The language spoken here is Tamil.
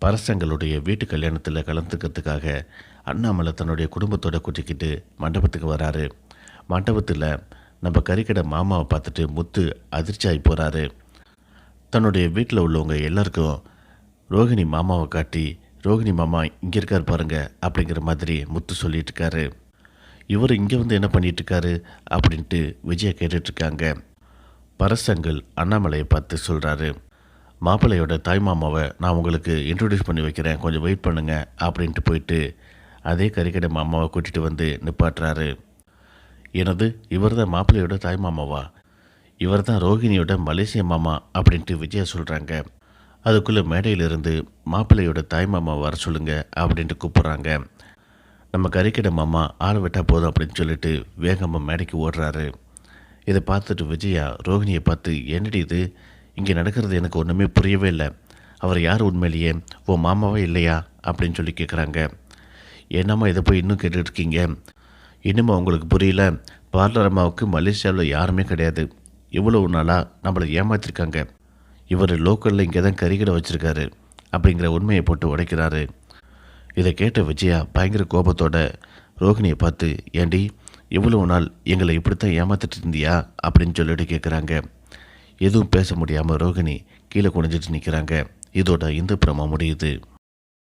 பரசங்களுடைய வீட்டு கல்யாணத்தில் கலந்துக்கிறதுக்காக அண்ணாமலை தன்னுடைய குடும்பத்தோட கூட்டிக்கிட்டு மண்டபத்துக்கு வராரு. மண்டபத்தில் நம்ம கறிக்கடை மாமாவை பார்த்துட்டு முத்து அதிர்ச்சியாகி போகிறாரு. தன்னுடைய வீட்டில் உள்ளவங்க எல்லாருக்கும் ரோகிணி மாமாவை காட்டி, ரோகிணி மாமா இங்கே இருக்கார் பாருங்க அப்படிங்கிற மாதிரி முத்து சொல்லிட்டு இருக்காரு. இவர் இங்கே வந்து என்ன பண்ணிட்டு இருக்காரு அப்படின்ட்டு விஜயா கேட்டுட்ருக்காங்க. பரசங்கள் அண்ணாமலையை பார்த்து சொல்கிறாரு, மாப்பிள்ளையோட தாய் மாமாவை நான் உங்களுக்கு இன்ட்ரடியூஸ் பண்ணி வைக்கிறேன், கொஞ்சம் வெயிட் பண்ணுங்க அப்படின்ட்டு போயிட்டு அதே கறிக்கடை மாமாவை கூட்டிகிட்டு வந்து நிப்பாட்டுறாரு. எனது இவர் தான் மாப்பிள்ளையோட தாய் மாமாவா? இவர் தான் ரோகிணியோட மலேசிய மாமா அப்படின்ட்டு விஜயா சொல்கிறாங்க. அதுக்குள்ளே மேடையிலிருந்து மாப்பிள்ளையோட தாய் மாமா வர சொல்லுங்க அப்படின்ட்டு கூப்பிட்றாங்க. நம்ம கறிக்கடை மாமா ஆளை விட்டால் போதும் அப்படின்னு சொல்லிட்டு வேகமாக மேடைக்கு ஓடுறாரு. இதை பார்த்துட்டு விஜயா ரோகிணியை பார்த்து, என்னடி இது, இங்கே நடக்கிறது எனக்கு ஒன்றுமே புரியவே இல்லை, அவர் யார் உண்மையிலேயே உன் மாமாவே இல்லையா அப்படின்னு சொல்லி கேட்குறாங்க. என்னம்மா இதை போய் இன்னும் கேட்டுட்ருக்கீங்க? இன்னுமா உங்களுக்கு புரியல? பார்லர் அம்மாவுக்கு மலேசியாவில் யாருமே கிடையாது. இவ்வளவு நாளாக நம்மளை ஏமாற்றிருக்காங்க. இவர் லோக்கலில் இங்கே தான் கறிக்கடை வச்சுருக்காரு அப்படிங்கிற உண்மையை போட்டு உடைக்கிறாரு. இதை கேட்ட விஜயா பயங்கர கோபத்தோட ரோகிணியை பார்த்து, ஏண்டி இவ்வளவு நாள் எங்களை இப்படித்தான் ஏமாற்றிட்டு இருந்தியா அப்படின்னு சொல்லிட்டு கேட்குறாங்க. எதுவும் பேச முடியாமல் ரோகிணி கீழே குனிஞ்சிட்டு நிற்கிறாங்க. இதோட இந்த பிரமோ முடியுது.